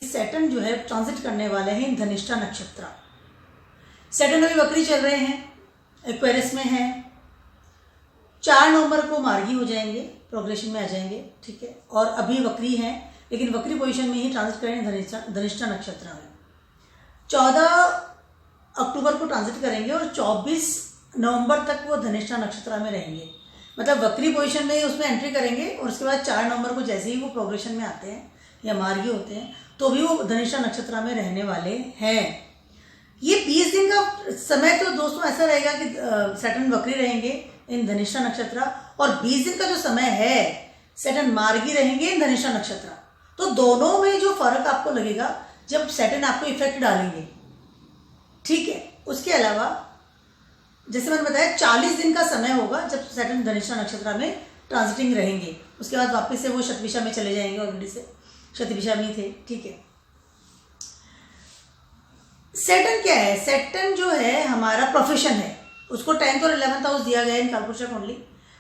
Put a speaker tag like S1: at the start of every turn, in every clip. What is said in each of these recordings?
S1: Saturn जो है transit करने वाले हैं धनिष्ठा नक्षत्र। सैटर्न अभी वक्री चल रहे हैं, एक्वेरियस में हैं। 4 नवंबर को मार्गी हो जाएंगे, प्रोग्रेशन में आ जाएंगे, ठीक है। और अभी वक्री हैं, लेकिन वक्री पोजीशन में ही ट्रांजिट करेंगे धनिष्ठा नक्षत्र में। 14 अक्टूबर को ट्रांजिट करेंगे और 24 नवंबर तक वो धनिष्ठा नक्षत्र में रहेंगे। मतलब वक्री पोजीशन में ही उसमें एंट्री करेंगे और उसके बाद 4 नवंबर को जैसे ही वो प्रोग्रेशन में आते हैं या मार्गी होते हैं तो भी वो धनिष्ठा नक्षत्र में रहने वाले हैं। ये 20 दिन का समय तो दोस्तों ऐसा रहेगा कि सैटर्न वक्री रहेंगे इन धनिष्ठा नक्षत्र, और 20 दिन का जो समय है सैटर्न मार्गी रहेंगे इन धनिष्ठा नक्षत्र। तो दोनों में जो फर्क आपको लगेगा जब सैटर्न आपको इफेक्ट डालेंगे, ठीक है। उसके अलावा जैसे मैंने बताया 40 दिन का समय होगा जब सैटर्न धनिष्ठा नक्षत्र में ट्रांजिटिंग रहेंगे। उसके बाद वापस से वो शतभिषा में चले जाएंगे, ऑलरेडी से शतभिषा में थे, ठीक है। सैटर्न क्या है? सैटर्न जो है हमारा प्रोफेशन है, उसको 10th और 11th हाउस दिया गया है इन कालपुरुष कुंडली।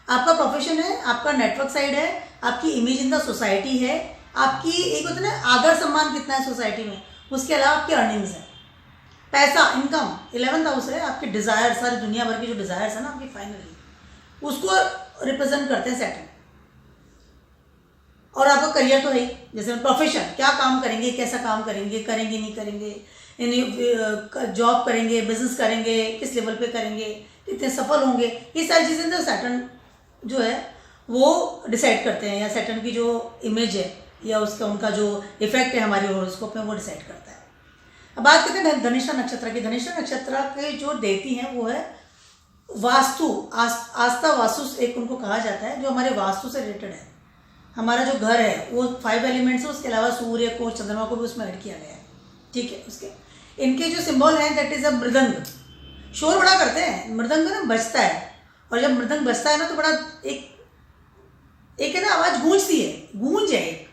S1: आपका प्रोफेशन है, आपका नेटवर्क साइड है, आपकी इमेज इन द सोसाइटी है, आपकी एक होता है ना आदर सम्मान कितना है सोसाइटी में, उसके अलावा आपकी अर्निंग्स है, पैसा, इनकम। 11th हाउस है आपके डिजायर, सारी दुनिया भर की जो डिजायर्स है ना आपकी, फाइनली उसको रिप्रेजेंट करते हैं सैटर्न। और आपका करियर तो है ही, जैसे प्रोफेशन, क्या काम करेंगे, कैसा काम करेंगे, करेंगे नहीं करेंगे, जॉब करेंगे, बिजनेस करेंगे, किस लेवल पे करेंगे, कितने सफल होंगे, ये सारी चीज़ें तो सैटर्न जो है वो डिसाइड करते हैं, या सैटर्न की जो इमेज है या उसका उनका जो इफेक्ट है हमारी हॉरोस्कोप में वो डिसाइड करता है। अब बात करते हैं धनिष्ठा नक्षत्र की। धनिष्ठा नक्षत्र के जो देती हैं वो है वास्तु, आस्था वास्तु एक उनको कहा जाता है, जो हमारे वास्तु से रिलेटेड है। हमारा जो घर है वो 5 एलिमेंट्स है, उसके अलावा सूर्य को, चंद्रमा को भी उसमें ऐड किया गया है, ठीक है। उसके इनके जो सिंबल हैं दैट इज अ मृदंग। शोर बड़ा करते हैं, मृदंग ना बजता है, और जब मृदंग बजता है ना तो बड़ा एक है ना आवाज़ गूंजती है, गूंज है एक,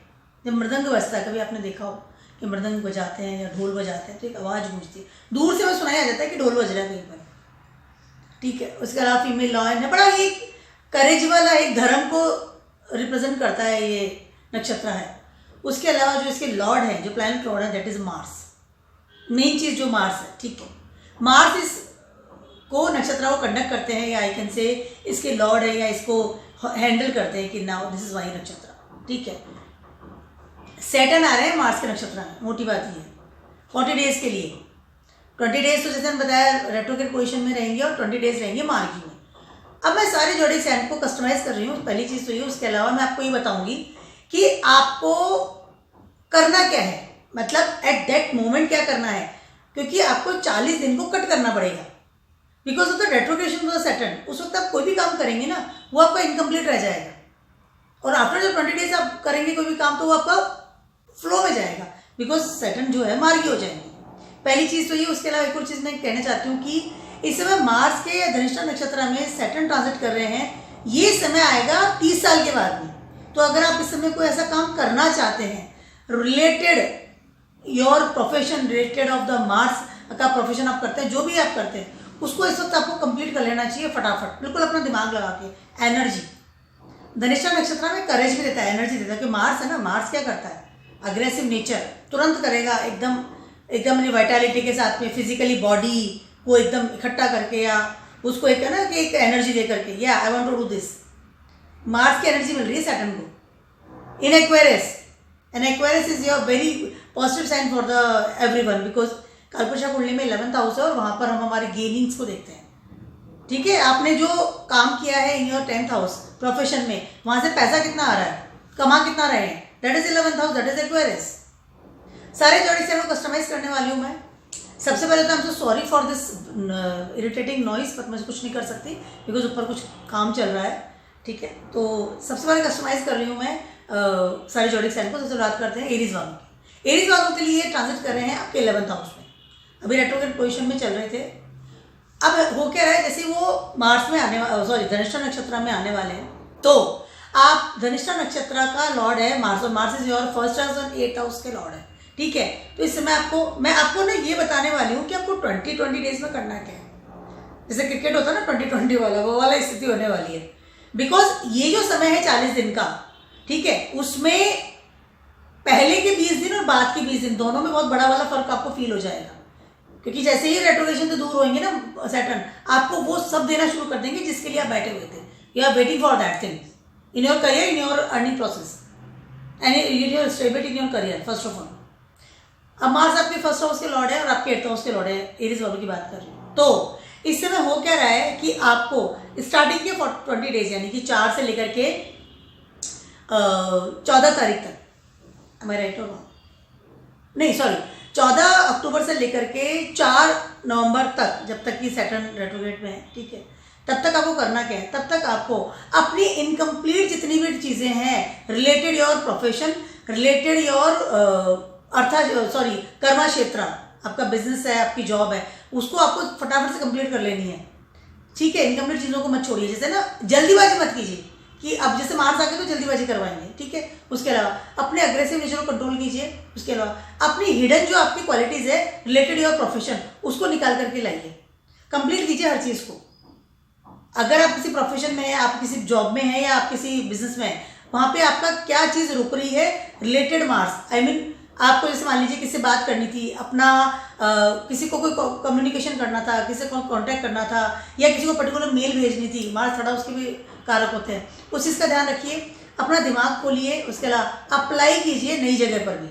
S1: जब मृदंग बजता है। कभी आपने देखा हो कि मृदंग बजाते हैं या ढोल बजाते हैं तो एक आवाज़ गूंजती है, दूर से वो सुनाया जाता है कि ढोल बज रहा है कहीं पर, ठीक है। उसके अलावा फीमेल लॉयन है, बड़ा ही करेज वाला एक धर्म को रिप्रेजेंट करता है ये नक्षत्र है। उसके अलावा जो इसके लॉर्ड है, जो प्लैनेट लॉर्ड है दैट इज मार्स, मेन चीज़ जो मार्स है, ठीक है। मार्स इस को नक्षत्र को कंडक्ट करते हैं, या आई कैन से इसके लॉर्ड है, या इसको हैंडल करते हैं कि नाउ दिस इज वाई नक्षत्र, ठीक है। सैटर्न आ रहे हैं मार्स के नक्षत्र में, मोटी बात ये है 40 डेज के लिए। 20 डेज तो जैसे मैंने बताया रेट्रोग्रेड पोजीशन में रहेंगे और 20 डेज रहेंगे मार्गी में। अब मैं सारे जोड़ी सैन को कस्टमाइज कर रही हूँ, पहली चीज़ तो ये। उसके अलावा मैं आपको ये बताऊंगी कि आपको करना क्या है, मतलब एट दैट मोमेंट क्या करना है, क्योंकि आपको 40 दिन को कट करना पड़ेगा because of the retrogression of the Saturn. उस वक्त आप कोई भी काम करेंगे ना वो आपका इनकम्प्लीट रह जाएगा, और आफ्टर जब 20 डेज आप करेंगे कोई भी काम तो वो आपका फ्लो में जाएगा, बिकॉज सैटर्न जो है मार्गी हो जाएंगे। पहली चीज़ तो ये। उसके अलावा एक और चीज़ मैं कहना चाहती हूँ कि इस समय मार्स के या धनिष्ठा नक्षत्र में सैटर्न ट्रांजिट कर रहे हैं, ये समय आएगा 30 साल के बाद में। तो अगर आप इस समय कोई ऐसा काम करना चाहते हैं related your profession, related of the Mars का प्रोफेशन आप करते हैं, जो भी आप करते हैं उसको इस वक्त आपको कंप्लीट कर लेना चाहिए फटाफट, बिल्कुल अपना दिमाग लगा के। एनर्जी धनिष्ठा नक्षत्र में करेज भी देता है, एनर्जी देता है, कि मार्स है ना, मार्स क्या करता है, अग्रेसिव नेचर, तुरंत करेगा, एकदम वाइटलिटी के साथ में, फिजिकली बॉडी को एकदम इकट्ठा करके, या उसको एक है ना कि एक एनर्जी दे करके, या I want to do this. Mars की एनर्जी मिल रही है सैटर्न को in Aquarius, and Aquarius is your very positive sign for the everyone, because कालपुरुष कुंडली में 11th हाउस है और वहाँ पर हम हमारे गेनिंग्स को देखते हैं, ठीक है। आपने जो काम किया है in your 10th house profession में, वहाँ से पैसा कितना आ रहा है, कमा कितना रहे हैं, that is 11th house, that is Aquarius. सारे जोड़ी से मैं कस्टमाइज करने वाली हूँ मैं। सबसे पहले तो I am so sorry for this irritating noise, पर मैं कुछ नहीं कर सकती बिकॉज ऊपर कुछ काम चल रहा है, ठीक है। तो सबसे पहले कस्टमाइज कर रही हूँ मैं सारे जोड़ी साइन को। सबसे बात करते हैं एरीज वालों की। एरीज वालों के लिए ट्रांजिट कर रहे हैं आपके 11th हाउस में, अभी रेट्रोग्रेड पोजीशन में चल रहे थे। अब हो क्या रहा है, जैसे वो मार्स में आने वाले, सॉरी धनिष्ठा नक्षत्र में आने वाले हैं, तो आप धनिष्ठा नक्षत्र का लॉर्ड है मार्स, और Mars is your first house और 8th हाउस के लॉर्ड है, ठीक है। तो इस समय मैं आपको ना ये बताने वाली हूँ कि आपको 20 डेज में करना क्या है। जैसे क्रिकेट होता है ना 20 वाला, वो वाला स्थिति होने वाली है, बिकॉज ये जो समय है 40 दिन का, ठीक है, उसमें पहले के 20 दिन और बाद के 20 दिन दोनों में बहुत बड़ा वाला फर्क आपको फील हो जाएगा, क्योंकि जैसे ही रेट्रोग्रेशन से दूर होंगे ना सैटर्न, आपको वो सब देना शुरू कर देंगे जिसके लिए आप बैठे हुए थे. You are waiting for that thing in your career, in your earning process and in your stability in your career first of all. अब मार्स आपके फर्स्ट हाउस के लॉर्ड है और आपके 8th हाउस के लॉर्ड है, एरीज वालों की बात कर रही हूँ. तो इस समय हो क्या रहा है कि आपको स्टार्टिंग के 20 डेज यानी कि 4 से लेकर के 14 तारीख तक, am I right or wrong? नहीं सॉरी, 14 अक्टूबर से लेकर के 4 नवंबर तक, जब तक कि सैटर्न रेट्रोग्रेड में है, ठीक है, तब तक आपको करना क्या है, तब तक आपको अपनी इनकम्प्लीट जितनी भी चीज़ें हैं related your profession, related your Karma क्षेत्र, आपका बिजनेस है, आपकी जॉब है, उसको आपको फटाफट से कंप्लीट कर लेनी है. ठीक है, इनकम्प्लीट चीज़ों को मत छोड़िए. जैसे ना जल्दीबाजी मत कीजिए कि अब जैसे मार्च आके तो जल्दीबाजी करवाएंगे, ठीक है. उसके अलावा अपने अग्रेसिव नेचर को कंट्रोल कीजिए. उसके अलावा अपनी हिडन जो आपकी क्वालिटीज़ है रिलेटेड योर प्रोफेशन, उसको निकाल करके लाइए, कंप्लीट कीजिए हर चीज़ को. अगर आप किसी प्रोफेशन में है, आप किसी जॉब में है या आप किसी बिजनेस में है, वहाँ पे आपका क्या चीज़ रुक रही है रिलेटेड मार्क्स, आई मीन आपको जैसे मान लीजिए किसी से बात करनी थी, अपना किसी को कोई कम्युनिकेशन करना था, किसी को कांटेक्ट करना था, या किसी को पर्टिकुलर मेल भेजनी थी, मार्क्स थोड़ा उसके भी कारक होते हैं, उस चीज़ का ध्यान रखिए. अपना दिमाग खोलिए. उसके अलावा अप्लाई कीजिए नई जगह पर भी,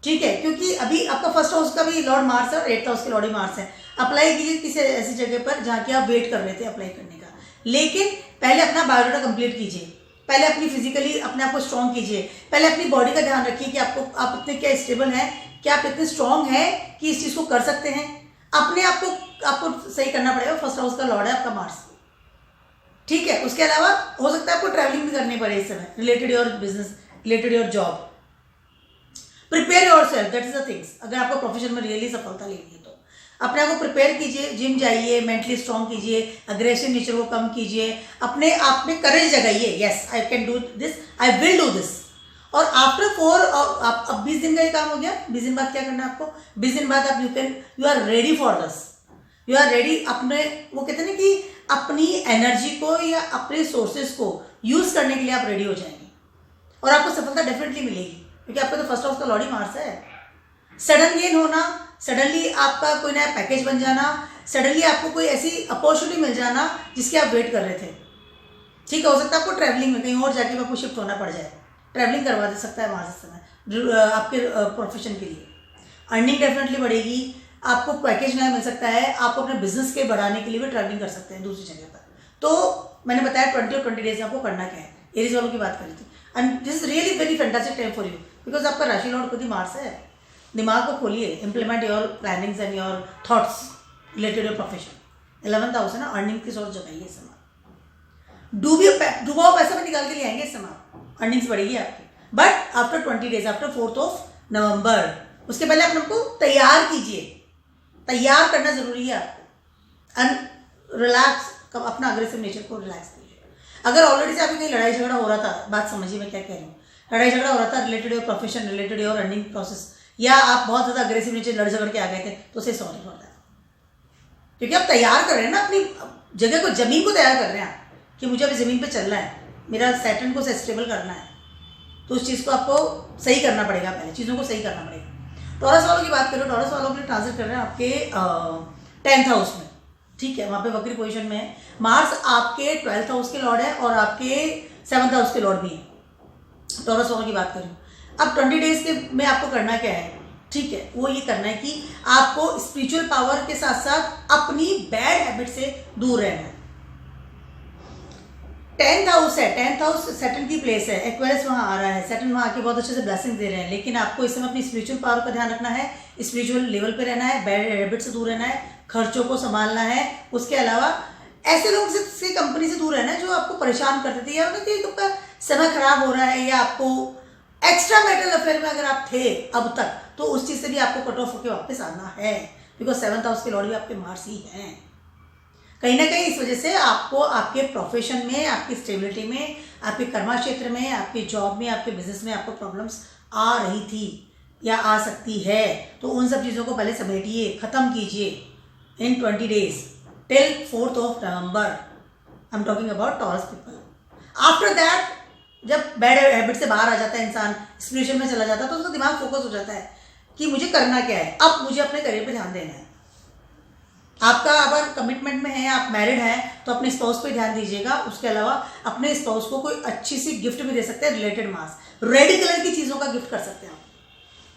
S1: ठीक है, क्योंकि अभी आपका फर्स्ट हाउस का भी लॉर्ड मार्स है और 8th हाउस के लॉर्ड मार्स है. अप्लाई कीजिए किसी ऐसी जगह पर जहाँ की आप वेट कर रहे थे अप्लाई करने का, लेकिन पहले अपना बायोडाटा कंप्लीट कीजिए. पहले अपनी फिजिकली अपने आप को स्ट्रॉन्ग कीजिए. पहले अपनी बॉडी का ध्यान रखिए कि आप इतने क्या स्टेबल हैं, क्या आप इतने स्ट्रॉन्ग हैं कि इस चीज़ को कर सकते हैं. अपने आप को आपको सही करना पड़ेगा. फर्स्ट हाउस का लॉर्ड है आपका मार्स, ठीक है. उसके अलावा हो सकता है आपको ट्रैवलिंग भी करनी पड़े इस समय related your business, related your job. Prepare your self, that is the things. अगर आपको प्रोफेशन में रियली सफलता लेनी है तो अपने आप को प्रिपेयर कीजिए, जिम जाइए, मेंटली स्ट्रॉन्ग कीजिए, अग्रेसिव नेचर को कम कीजिए, अपने आप में करेज जगाइए. Yes I can do this, I will do this. और आफ्टर 4 अब 20 दिन का ये काम हो गया. 20 दिन बाद क्या करना है आपको, 20 दिन बाद आप you are ready for this, you are ready. अपने वो कहते हैं ना कि अपनी एनर्जी को या अपने सोर्सेज को यूज करने के लिए आप रेडी हो जाएंगे और आपको सफलता डेफिनेटली मिलेगी, क्योंकि आपका तो फर्स्ट हाउस का लॉर्ड ही मार्स है. सडन गेन होना, सडनली आपका कोई नया पैकेज बन जाना, सडनली आपको कोई ऐसी अपॉर्चुनिटी मिल जाना जिसकी आप वेट कर रहे थे, ठीक है. हो सकता है आपको ट्रैवलिंग में कहीं और जाके आपको शिफ्ट होना पड़ जाए, ट्रैवलिंग करवा दे सकता है मार्स इस समय आपके प्रोफेशन के लिए. अर्निंग डेफिनेटली बढ़ेगी, आपको पैकेज नया मिल सकता है, आपको अपने बिजनेस के बढ़ाने के लिए भी ट्रैवलिंग कर सकते हैं दूसरी जगह पर. तो मैंने बताया 20 और 20 डेज में आपको करना क्या है. एरीज वालों की बात करी थी. And this is really very fantastic time for you, because आपका राशि लॉर्ड खुद ही मार्स है. दिमाग को खोलिए, implement your plannings and your thoughts related your profession. 11th house है ना, अर्निंग की सोर्स जगाइए इस समय. डूबाओ पैसा भी निकाल के ले आएंगे इस समय, अर्निंग्स बढ़ेगी आपकी. But after 20 days, after 4th नवंबर, उसके पहले अपने को तैयार कीजिए. तैयार करना जरूरी है आपको. एंड रिलैक्स, अपना अग्रेसिव नेचर को रिलैक्स कीजिए. अगर ऑलरेडी से आपकी कहीं लड़ाई झगड़ा हो रहा था, बात समझिए मैं क्या कह रही हूँ, लड़ाई झगड़ा हो रहा था related your profession, related your earning process, या आप बहुत ज़्यादा अग्रेसिव नेचर लड़ झगड़ के आ गए थे, तो से सॉरी फॉर दैट. क्योंकि आप तैयार कर रहे हैं ना, अपनी जगह को, जमीन को तैयार कर रहे हैं आप कि मुझे अभी ज़मीन पे चलना है, मेरा सैटर्न को स्टेबल करना है. तो उस चीज़ को आपको सही करना पड़ेगा, पहले चीज़ों को सही करना पड़ेगा. टॉरस वालों की बात करो, टॉरस वालों के लिए ट्रांजिट कर रहे हैं आपके 10th हाउस में, ठीक है. वहाँ पे वक्री पोजीशन में है. मार्स आपके 12th हाउस के लॉर्ड है और आपके 7th हाउस के लॉर्ड भी है. टॉरस वालों की बात करूँ, अब 20 डेज के में आपको करना क्या है, ठीक है, वो ये करना है कि आपको स्पिरिचुअल पावर के साथ साथ अपनी बैड हैबिट से दूर रहना है. 10th हाउस है, 10th हाउस सैटर्न की प्लेस है, एक्वेरियस वहाँ आ रहा है, सैटर्न वहाँ आके बहुत अच्छे से ब्लेसिंग दे रहे हैं. लेकिन आपको इस समय अपनी स्पिरिचुअल पावर का ध्यान रखना है, स्पिरिचुअल लेवल पे रहना है, बैड हैबिट से दूर रहना है, खर्चों को संभालना है. उसके अलावा ऐसे लोग से कंपनी से दूर रहना है जो आपको परेशान करते थे, या आपका समय खराब हो रहा है, या आपको एक्स्ट्रा मैरिटल अफेयर में अगर आप थे अब तक, तो उस चीज़ से भी आपको कट ऑफ होकर वापस आना है. बिकॉज 7th हाउस के लॉर्ड भी आपके मार्स ही हैं. कहीं ना कहीं इस वजह से आपको आपके प्रोफेशन में, आपकी स्टेबिलिटी में, आपके कर्मा क्षेत्र में, आपकी जॉब में, आपके बिजनेस में आपको प्रॉब्लम्स आ रही थी या आ सकती है. तो उन सब चीज़ों को पहले समेटिए, ख़त्म कीजिए इन 20 days till 4th November. I am talking about taurus people. After that जब बैड हैबिट से बाहर आ जाता है इंसान, स्पिरिचुअल में चला जाता है, तो उसका दिमाग फोकस हो जाता है कि मुझे करना क्या है, अब मुझे अपने करियर पे ध्यान देना है। आपका अगर कमिटमेंट में है, आप मैरिड हैं, तो अपने स्पाउस पे ध्यान दीजिएगा। उसके अलावा अपने स्पाउस को कोई अच्छी सी गिफ्ट भी दे सकते हैं, रिलेटेड मास, रेड कलर की चीज़ों का गिफ्ट कर सकते हैं आप।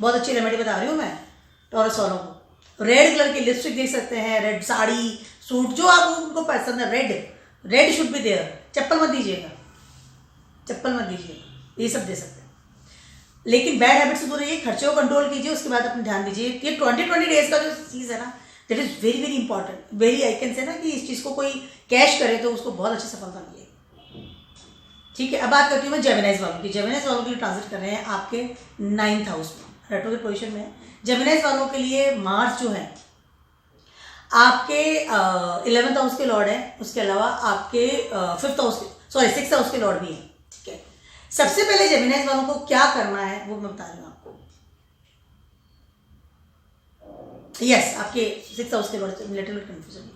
S1: बहुत अच्छी रेमेडी बता रही हूँ मैं टॉरस वालों को। रेड कलर की लिपस्टिक दे सकते हैं, रेड साड़ी, सूट, जो आप उनको पसंद है, रेड शुड बी देयर। चप्पल मत दीजिएगा, चप्पल मत दीजिएगा, ये सब दे सकते हैं। लेकिन बैड हैबिट से दूर रहिए, खर्चे को कंट्रोल कीजिए, उसके बाद अपने ध्यान दीजिए। ये 20 डेज का जो चीज़ है ना, that is very very important, very, I can say ना कि इस चीज़ को कोई कैश करे तो उसको बहुत अच्छी सफलता मिलेगी। ठीक है, अब बात करती हूँ मैं जेमिनाइज वालों की। जेमिनाइज वालों के लिए ट्रांजिट कर रहे हैं आपके 9th हाउस में, रेट्रोग्रेड पोजीशन में है। जेमिनाइज वालों के लिए मार्स जो है आपके 11th हाउस के लॉर्ड है, उसके अलावा आपके 5th हाउस के, सॉरी 6th हाउस के लॉर्ड भी है। ठीक है, सबसे पहले जेमिनाइज वालों को क्या करना है वो मैं बता रही हूँ आपको। यस, आपके 6th हाउस के Lord, little bit confusion,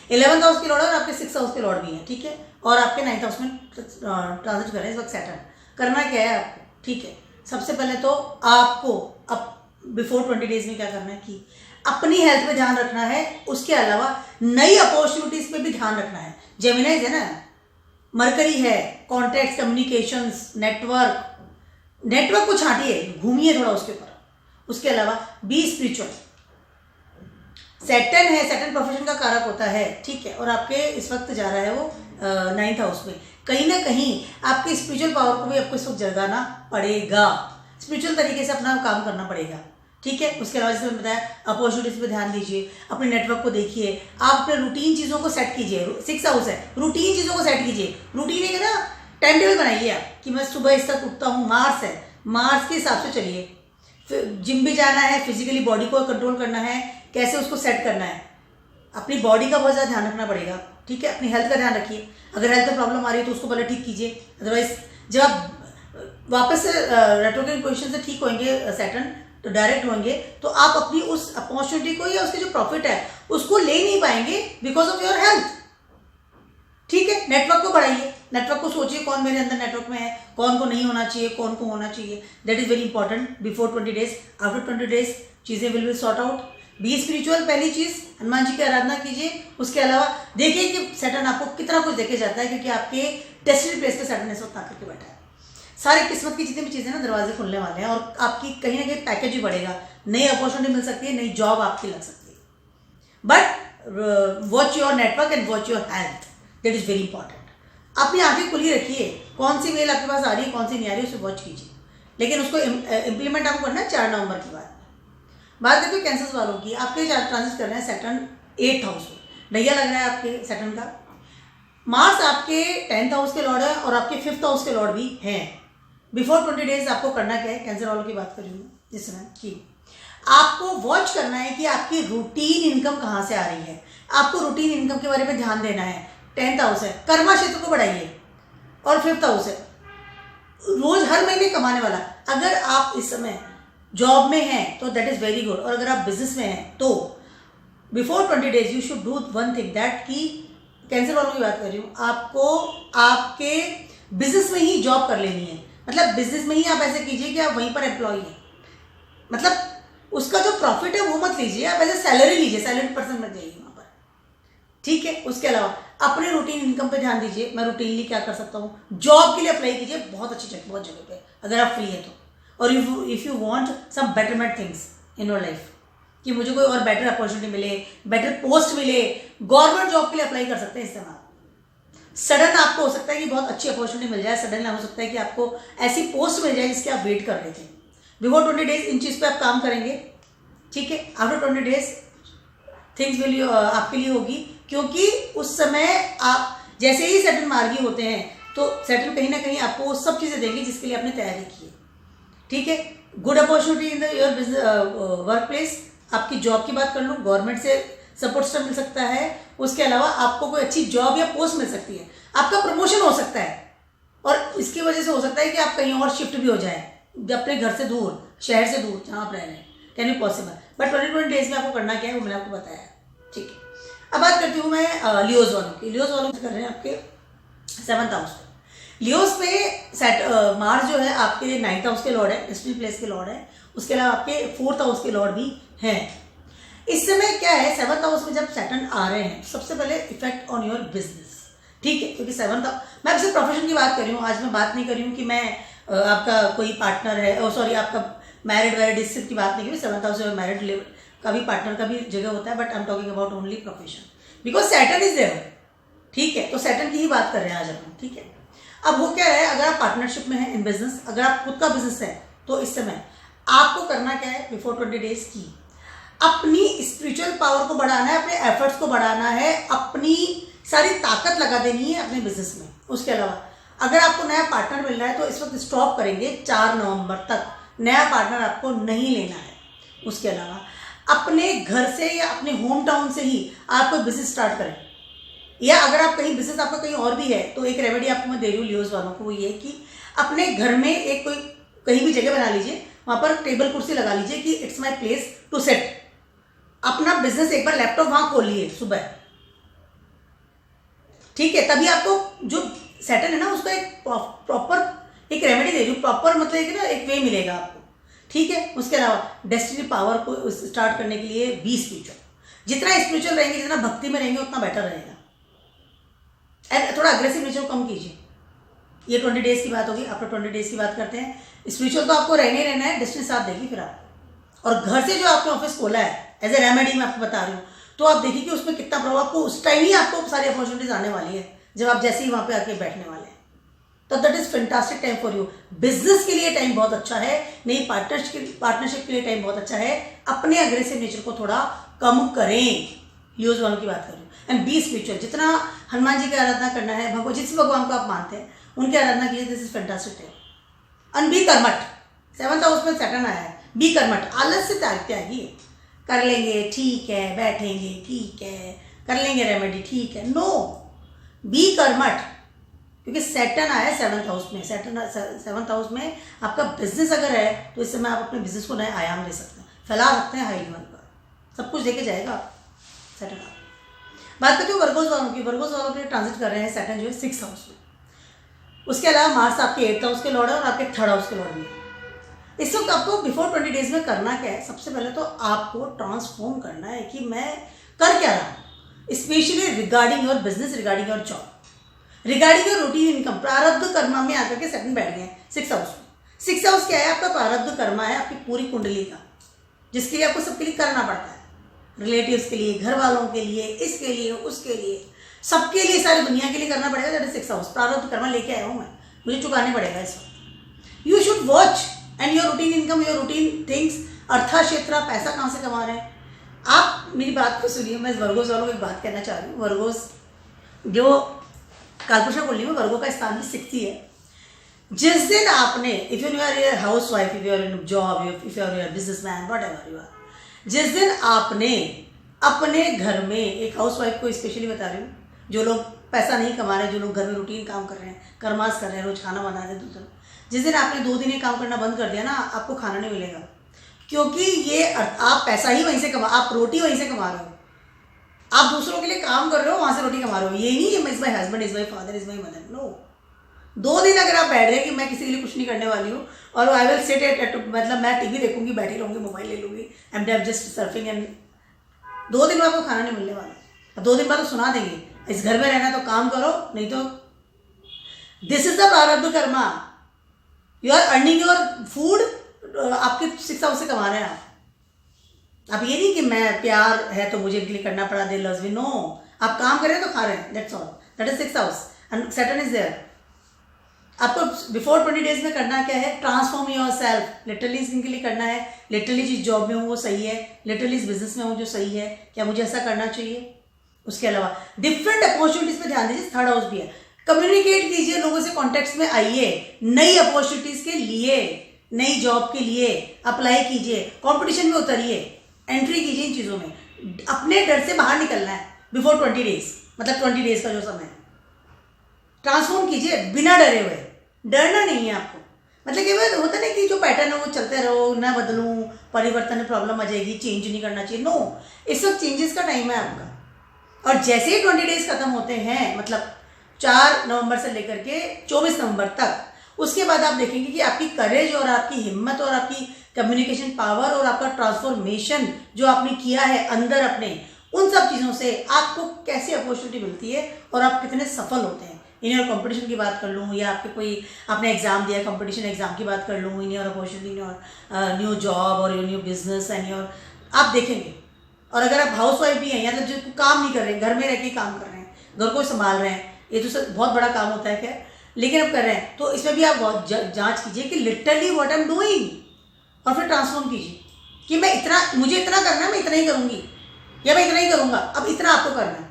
S1: 11th house के लॉर्ड और आपके 6th हाउस के लॉर्ड भी हैं। ठीक है, और आपके 9th हाउस में ट्रांजिट कर रहे हैं इस वक्त सैटर्न। करना क्या है आपको? ठीक है, सबसे पहले तो आपको अब बिफोर 20 डेज में क्या करना है कि अपनी हेल्थ पे ध्यान रखना है, उसके अलावा नई अपॉर्चुनिटीज पे भी ध्यान रखना है। जेमिनाइज है ना, मरकरी है, कॉन्टैक्ट, कम्युनिकेशंस, नेटवर्क को छांटिए, घूमिए थोड़ा उसके ऊपर। उसके अलावा बी स्पिरिचुअल। सैटर्न है, सैटर्न प्रोफेशन का कारक होता है। ठीक है, और आपके इस वक्त जा रहा है वो 9th हाउस में। कहीं ना कहीं आपके स्पिरिचुअल पावर को भी आपको इस वक्त जगाना पड़ेगा, स्पिरिचुअल तरीके से अपना काम करना पड़ेगा। ठीक है, उसके अलावा जैसे मैंने बताया अपॉर्चुनिटीज पे ध्यान दीजिए, अपने नेटवर्क को देखिए, आप अपने रूटीन चीज़ों को सेट कीजिए। 6th हाउस है, रूटीन चीज़ों को सेट कीजिए। रूटीन है ना, टाइम टेबल बनाइए आप कि मैं सुबह इस तक उठता हूँ। मार्स है, मार्स के हिसाब से चलिए। फिर जिम भी जाना है, फिजिकली बॉडी को कंट्रोल करना है, कैसे उसको सेट करना है। अपनी बॉडी का बहुत ज़्यादा ध्यान रखना पड़ेगा। ठीक है, अपनी हेल्थ का ध्यान रखिए। अगर हेल्थ में प्रॉब्लम आ रही है तो उसको पहले ठीक कीजिए, अदरवाइज जब आप वापस से रेट्रोग्रेड पोजीशन से ठीक होंगे सैटर्न, तो डायरेक्ट होंगे, तो आप अपनी उस अपॉर्चुनिटी को या उसके जो प्रॉफिट है उसको ले नहीं पाएंगे बिकॉज ऑफ योर हेल्थ। ठीक है, नेटवर्क को बढ़ाइए, नेटवर्क को सोचिए कौन मेरे अंदर नेटवर्क में है, कौन को नहीं होना चाहिए, कौन को होना चाहिए। That is very important before 20 days. After 20 days चीज़ें will be sort out. Be spiritual, पहली चीज़ हनुमान जी की आराधना कीजिए। उसके अलावा देखिए कि सैटर्न आपको कितना कुछ देके जाता है, क्योंकि आपके डेस्टिनी प्लेस पे सैटर्न इस वक्त आकर के बैठा है। सारी किस्मत की जितनी भी चीज़ें ना दरवाजे खुलने वाले हैं, और आपकी कहीं ना कहीं पैकेज भी बढ़ेगा, नई अपॉर्चुनिटी मिल सकती है, नई जॉब आपकी लग सकती है। But watch your network and watch your health, that is very important. अपनी आंखें खुली रखिए, कौन सी मेल आपके पास आ रही है, कौन सी नहीं आ रही है, उसे वॉच कीजिए। लेकिन उसको इम्प्लीमेंट आपको करना है 4 नवंबर के बाद। बात करते हैं कैंसर वालों की। आपके ट्रांजिट कर रहे हैं सैटर्न 8th हाउस में, नैया लग रहा है आपके सैटर्न का। मार्स आपके 10th हाउस के लॉर्ड है और आपके 5th हाउस के लॉर्ड भी हैं। बिफोर 20 डेज आपको करना क्या है, कैंसर वालों की बात कर रही हूँ जिस समय कि आपको वॉच करना है कि आपकी रूटीन इनकम कहाँ से आ रही है। आपको रूटीन इनकम के बारे में ध्यान देना है। 10th हाउस है, कर्मा क्षेत्र को बढ़ाइए, और 5th हाउस है, रोज हर महीने कमाने वाला। अगर आप इस समय जॉब में हैं तो दैट इज वेरी गुड, और अगर आप बिजनेस में हैं तो before 20 days you should do one thing that कि कैंसर वालों की बात कर रही हूँ, आपको आपके बिजनेस में ही जॉब कर लेनी है। मतलब बिजनेस में ही आप ऐसे कीजिए कि आप वहीं पर एम्प्लॉय हैं, मतलब उसका जो प्रॉफिट है वो मत लीजिए, आप ऐसे सैलरी लीजिए, सैलरी पर्सन मत जाइए वहाँ पर। ठीक है, उसके अलावा अपने रूटीन इनकम पे ध्यान दीजिए। मैं रूटीनली क्या कर सकता हूँ, जॉब के लिए अप्लाई कीजिए, बहुत अच्छी जगह, बहुत जगह पे अगर आप फ्री है तो। और if you want some betterment things in your life, कि मुझे कोई और बेटर अपॉर्चुनिटी मिले, बेटर पोस्ट मिले, गवर्नमेंट जॉब के लिए अप्लाई कर सकते हैं। इस समय सडन आपको हो सकता है कि बहुत अच्छी अपॉर्चुनिटी मिल जाए, सडन हो सकता है कि आपको ऐसी पोस्ट मिल जाए जिसकी आप वेट कर रहे थे। बिफोर 20 डेज इन चीज़ पे आप काम करेंगे। ठीक है, आफ्टर 20 डेज थिंग्स विल आपके लिए होगी, क्योंकि उस समय आप जैसे ही सैटर्न मार्गी होते हैं तो सैटर्न कहीं ना कहीं आपको वो सब चीज़ें देंगे जिसके लिए आपने तैयारी की है। ठीक है, good opportunity in the your business work place. आपकी जॉब की बात कर लूँ, गवर्नमेंट से सपोर्ट सिस्टम मिल सकता है। उसके अलावा आपको कोई अच्छी जॉब या पोस्ट मिल सकती है, आपका प्रमोशन हो सकता है, और इसकी वजह से हो सकता है कि आप कहीं और शिफ्ट भी हो जाए, अपने घर से दूर, शहर से दूर जहाँ आप रह रहे हैं। Can be possible, but 20 days में आपको करना क्या है वो मैंने आपको बताया। ठीक है, अब बात करती हूँ मैं लियोज वालों की। लियोज वालों से कर रहे हैं आपके 7th हाउस। लियोस पे मार्स जो है आपके 9th हाउस के लॉर्ड है, डेस्टिनी प्लेस के लॉर्ड है, उसके अलावा आपके 4th हाउस के लॉर्ड भी हैं। इस समय क्या है, 7th हाउस में जब सैटर्न आ रहे हैं, सबसे पहले इफेक्ट ऑन योर बिजनेस, ठीक है, क्योंकि 7th, मैं आपसे प्रोफेशन की बात कर रही हूँ, आज मैं बात नहीं कर रही हूँ कि मैं आपका कोई पार्टनर है, सॉरी आपका मैरिड वैरिड इससे की बात नहीं की, 7th हाउस में मैरिड लेवल का भी पार्टनर का भी जगह होता है, but I am talking about only profession, because Saturn is there, ठीक है, तो सैटर्न की ही बात कर रहे हैं आज हम, ठीक है। अब वो क्या है, अगर आप पार्टनरशिप में हैं इन बिजनेस, अगर आप खुद का बिजनेस है, तो इस समय आपको करना क्या है, बिफोर 20 डेज की अपनी स्पिरिचुअल पावर को बढ़ाना है, अपने एफर्ट्स को बढ़ाना है, अपनी सारी ताकत लगा देनी है अपने बिजनेस में। उसके अलावा अगर आपको नया पार्टनर मिल रहा है तो इस वक्त स्टॉप करेंगे, 4 नवंबर तक नया पार्टनर आपको नहीं लेना है। उसके अलावा अपने घर से या अपने होम टाउन से ही आप कोई बिजनेस स्टार्ट करें, या अगर आप कहीं बिजनेस आपका कहीं और भी है तो एक रेमेडी आपको मैं दे रही हूँ लियोस वालों को, वो ये कि अपने घर में एक कोई कहीं भी जगह बना लीजिए, वहां पर टेबल कुर्सी लगा लीजिए कि it's my place to set, अपना बिजनेस एक बार लैपटॉप वहां खोलिए सुबह, ठीक है, तभी आपको जो सेटल है ना उसका एक प्रॉपर एक रेमेडी दे रही हूँ, प्रॉपर मतलब ना एक वे मिलेगा आपको, ठीक है। उसके अलावा डेस्टिनी पावर को स्टार्ट करने के लिए बी स्पिरिचुअल, जितना स्पिरिचुअल रहेंगे, जितना भक्ति में रहेंगे, उतना बेटर रहेगा। एंड थोड़ा अग्रेसिव नेचर को कम कीजिए। ये 20 डेज की बात होगी, आफ्टर 20 डेज की बात करते हैं। स्पिरिचुअल तो आपको रहने ही रहना है, डेस्टिनी साथ देगी फिर आपको। और घर से जो आपने ऑफिस खोला है एज ए रेमेडी मैं आपको बता रही हूँ, तो आप देखिए कि उसमें कितना प्रभाव, आपको उस टाइम ही आपको सारी अपॉर्चुनिटीज आने वाली है जब आप जैसे ही वहां पे आके बैठने वाले हैं, तो that is fantastic time for you. Business के लिए टाइम बहुत अच्छा है, नई पार्टनरशिप के लिए टाइम बहुत अच्छा है। अपने अग्रेसिव नेचर को थोड़ा कम करें, लियोस वालों की बात कर रही हूँ। एंड बी स्पिरिचुअल, जितना हनुमान जी की आराधना करना है, भगवान जिस भगवान को आप मानते हैं उनकी आराधना कीजिए, this is fantastic time. And be कर्मठ, 7th हाउस में सैटर्न आया है, बी कर्मठ, आलस से त्यागिए, कर लेंगे ठीक है, बैठेंगे ठीक है, कर लेंगे रेमेडी ठीक है, नो, बी कर्मठ, क्योंकि सैटर्न आया है 7th हाउस में। सैटर्न 7th हाउस में आपका बिजनेस अगर है तो इस समय आप अपने बिजनेस को नए आयाम दे सकते हैं, फैला सकते हैं हाई लेवल पर, सब कुछ लेके जाएगा सैटर्न। बात करते हो वर्गोस वालों की, वर्गोस वालों के लिए ट्रांजिट कर रहे हैं सैटर्न जो है 6th हाउस में। उसके अलावा मार्स आपके 8th हाउस के लॉर्ड है और आपके 3rd हाउस के लॉर्ड भी है। इस वक्त आपको बिफोर 20 डेज में करना क्या है, सबसे पहले तो आपको ट्रांसफॉर्म करना है कि मैं कर क्या रहा हूँ, specially regarding your business, regarding your job, regarding your routine income. प्रारब्ध कर्मा में आकर के सैटर्न बैठ गए 6th हाउस में। 6th हाउस क्या है, आपका प्रारब्ध कर्मा है, आपकी पूरी कुंडली का, जिसके लिए आपको सबके लिए करना पड़ता है, रिलेटिव्स के लिए, घर वालों के लिए, इसके लिए, उसके लिए, सबके लिए, सारी दुनिया के लिए करना पड़ेगा। दैट इज 6th हाउस, प्रारब्ध कर्मा लेके आया हूँ मैं, मुझे चुकाने पड़ेगा इस वक्त। You should watch and your routine income, your routine things, अर्था क्षेत्र, पैसा कहाँ से कमा रहे हैं आप। मेरी बात को सुनिए, मैं वर्गोस वालों को एक बात कहना चाह रही हूँ। वर्गोस जो कालपुरुषा कुंडली में वर्गों का स्थान भी 60 है। जिस दिन आपने, if you are your housewife, if you are in job, if you are your businessman, whatever you are, जिस दिन आपने अपने घर में, एक हाउस वाइफ को स्पेशली बता रही हूँ, जो लोग पैसा नहीं कमा रहे, जो लोग घर में रूटीन काम कर रहे हैं, कर्मास कर रहे हैं, रोज खाना बना रहे हैं दूसरा, जिस दिन आपने 2 दिन ये काम करना बंद कर दिया ना, आपको खाना नहीं मिलेगा, क्योंकि ये आप पैसा ही वहीं से कमा, आप रोटी वहीं से कमा रहे हो, आप दूसरों के लिए काम कर रहे हो, वहां से रोटी कमा रहे हो। ये नहीं is my husband, is my father, is my mother, no. 2 दिन अगर आप बैठ रहे कि मैं किसी के लिए कुछ नहीं करने वाली हूँ और आई विल सिट एट, मतलब मैं टीवी देखूंगी, बैठी रहूंगी, मोबाइल ले लूंगी, and I am just surfing, and 2 दिन में आपको खाना नहीं मिलने वाला। 2 दिन बाद तो सुना देंगे, इस घर में रहना तो काम करो, नहीं तो this is the prarabdh karma, you are earning your food, आपके 6th हाउस से कमा रहे हैं आप ये नहीं कि मैं प्यार है तो मुझे इनके लिए करना पड़ा, दे लव्स मी, नो, आप काम कर रहे हैं तो खा रहे हैं, that's all, that is 6th house and Saturn is there. आपको बिफोर 20 डेज में करना क्या है, ट्रांसफॉर्म योर सेल्फ, लिटरली इनके लिए करना है, लिटरली जिस जॉब में हूँ वो सही है, लिटरली इस बिजनेस में हूँ जो सही है, क्या मुझे ऐसा करना चाहिए। उसके अलावा डिफरेंट अपॉर्चुनिटीज पे ध्यान दीजिए, 3rd हाउस भी है, कम्युनिकेट कीजिए, लोगों से कॉन्टेक्ट में आइए, नई अपॉर्चुनिटीज के लिए, नई जॉब के लिए अप्लाई कीजिए, कॉम्पिटिशन में उतरिए, एंट्री कीजिए इन चीज़ों में। अपने डर से बाहर निकलना है बिफोर 20 डेज, मतलब 20 डेज का जो समय, ट्रांसफॉर्म कीजिए बिना डरे हुए, डरना नहीं है आपको। मतलब कि होता नहीं कि जो पैटर्न है वो चलते रहो, ना बदलूं, परिवर्तन में प्रॉब्लम आ जाएगी, चेंज नहीं करना चाहिए, नो, इस वक्त चेंजेस का टाइम है आपका। और जैसे ही 20 डेज खत्म होते हैं, मतलब 4 नवंबर से लेकर के 24 नवंबर तक। उसके बाद आप देखेंगे कि आपकी करेज और आपकी हिम्मत और आपकी कम्युनिकेशन पावर और आपका ट्रांसफॉर्मेशन जो आपने किया है अंदर अपने, उन सब चीज़ों से आपको कैसी अपॉर्चुनिटी मिलती है और आप कितने सफल होते हैं। इन योर कंपटीशन की बात कर लूँ या आपके कोई आपने एग्जाम दिया, कंपटीशन एग्जाम की बात कर लूँ, in your opportunity, in your new job और न्यू बिजनेस एंड योर, आप देखेंगे। और अगर आप हाउस वाइफ भी हैं या तो जो काम नहीं कर रहे हैं, घर में रह के काम कर रहे हैं, घर को संभाल रहे हैं, ये तो बहुत बड़ा काम होता है खैर, लेकिन अब कर रहे हैं, तो इसमें भी आप बहुत जांच कीजिए कि literally what I am doing, और फिर ट्रांसफॉर्म कीजिए कि मैं इतना, मुझे इतना करना है, मैं इतना ही करूँगी या मैं इतना ही करूँगा, अब इतना आपको करना है।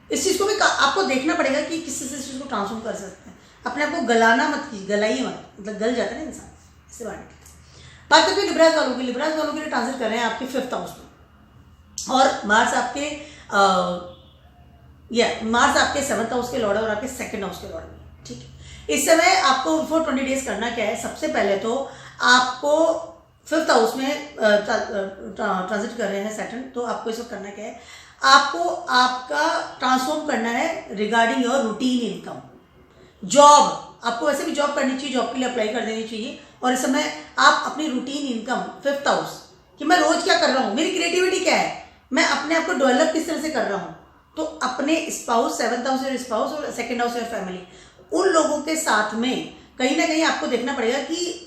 S1: इस चीज़ को भी आपको देखना पड़ेगा कि किस चीज़ को ट्रांसफॉर्म कर सकते हैं। अपने आप को गलाना मत कीजिए, गलाइए मत, मतलब गल जाता है ना इंसान, इससे बात करते हैं लिब्राज वालों की। लिब्राज वालों के लिए ट्रांजिट कर रहे हैं आपके 5th हाउस में, और मार्स आपके मार्स आपके 7th हाउस के लॉर्ड है और आपके 2nd हाउस के लॉर्ड में। ठीक है, इस समय आपको बिफोर 20 डेज करना क्या है, सबसे पहले तो आपको 5th हाउस में ट्रांजिट कर रहे हैं सैटर्न, तो आपको इस वक्त करना क्या है, आपको आपका ट्रांसफॉर्म करना है regarding your routine income. Job, आपको वैसे भी जॉब करनी चाहिए, जॉब के लिए अप्लाई कर देनी चाहिए, और इस समय आप अपनी रूटीन इनकम 5th हाउस कि मैं रोज क्या कर रहा हूँ, मेरी क्रिएटिविटी क्या है, मैं अपने आप को डेवलप किस तरह से कर रहा हूँ, तो अपने स्पाउस 7th हाउस और स्पाउस और 2nd हाउस और फैमिली, उन लोगों के साथ में कहीं ना कहीं आपको देखना पड़ेगा कि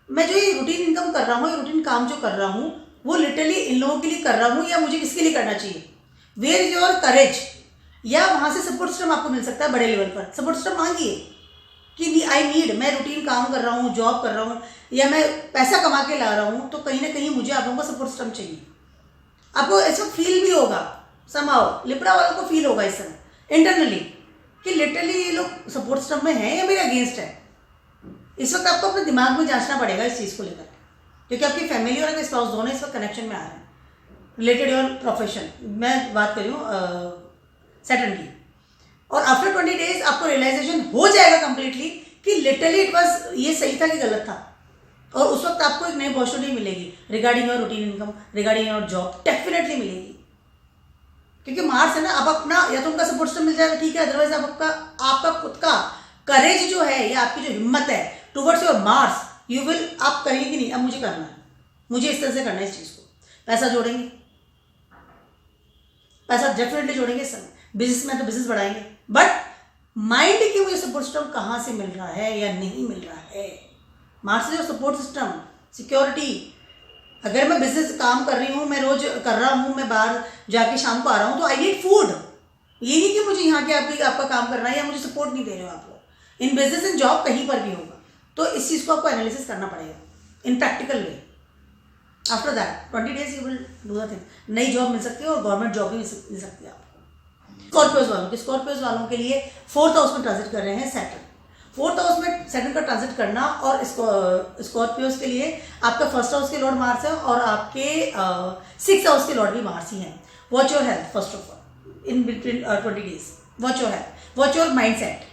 S1: मैं जो ये रूटीन इनकम कर रहा हूँ, ये रूटीन काम जो कर रहा हूँ, वो लिटरली इन लोगों के लिए कर रहा हूँ या मुझे किसके लिए करना चाहिए। वेयर इज योर करेज, या वहाँ से सपोर्ट सिस्टम आपको मिल सकता है बड़े लेवल पर। सपोर्ट सिस्टम मांगिए कि आई नीड, मैं रूटीन काम कर रहा हूँ, जॉब कर रहा हूँ, या मैं पैसा कमा के ला रहा हूँ, तो कहीं ना कहीं मुझे आप लोगों का सपोर्ट सिस्टम चाहिए। आपको ऐसा फील भी होगा, समाओ लिब्रा वालों को फील होगा इस समय इंटरनली कि लिटरली ये लोग सपोर्ट सिस्टम में है या मेरे अगेंस्ट है। इस वक्त आपको अपने दिमाग में जांचना पड़ेगा इस चीज़ को लेकर, क्योंकि आपकी फैमिली और आपके स्पाउस दोनों इस वक्त कनेक्शन में आ रहे हैं रिलेटेड योर प्रोफेशन। मैं बात कर रही हूँ सैटर्न की, और आफ्टर 20 डेज आपको रियलाइजेशन हो जाएगा कंप्लीटली कि लिटरली इट वाज, ये सही था कि गलत था, और उस वक्त आपको एक नई अपॉर्चुनिटी मिलेगी regarding your routine income, regarding your job, definitely मिलेगी। क्योंकि मार्स है ना, आप अपना या तो उनका सपोर्ट सिस्टम मिल जाएगा, ठीक है, अदरवाइज आपका खुद का करेज जो है या आपकी जो हिम्मत है towards your Mars, you will, आप करेंगे कि नहीं अब मुझे करना है, मुझे इस तरह से करना है इस चीज़ को। पैसा जोड़ेंगे, पैसा डेफिनेटली जोड़ेंगे इस समय, बिजनेस में तो बिजनेस बढ़ाएंगे, बट माइंड की मुझे सपोर्ट सिस्टम कहाँ से मिल रहा है या नहीं मिल रहा है। मार्स से जो सपोर्ट सिस्टम, सिक्योरिटी, अगर मैं बिजनेस काम कर रही हूँ, मैं रोज कर रहा हूँ, मैं बाहर जाके शाम को आ रहा हूँ, तो आई नीड फूड। ये नहीं कि मुझे यहाँ के आपका काम करना है या मुझे सपोर्ट नहीं दे रहे हो आप लोग, इन बिजनेस इन जॉब कहीं पर भी होगा। तो इस चीज़ को आपको एनालिसिस करना पड़ेगा इन practical way. After that 20 days you will do the thing. नई जॉब मिल सकती है और गवर्नमेंट जॉब भी मिल सकती है आपको। स्कॉर्पियोज वालों के लिए 4th हाउस में ट्रांजिट कर रहे हैं सैटर्न। 4th हाउस में सैटर्न का ट्रांजिट करना, और स्कॉर्पियोज के लिए आपका 1st हाउस के लॉर्ड मार्स है और आपके 6th हाउस के लॉर्ड भी मार्स ही हैं। Watch your health first of all in between 20 days. Watch your health, watch your mind set,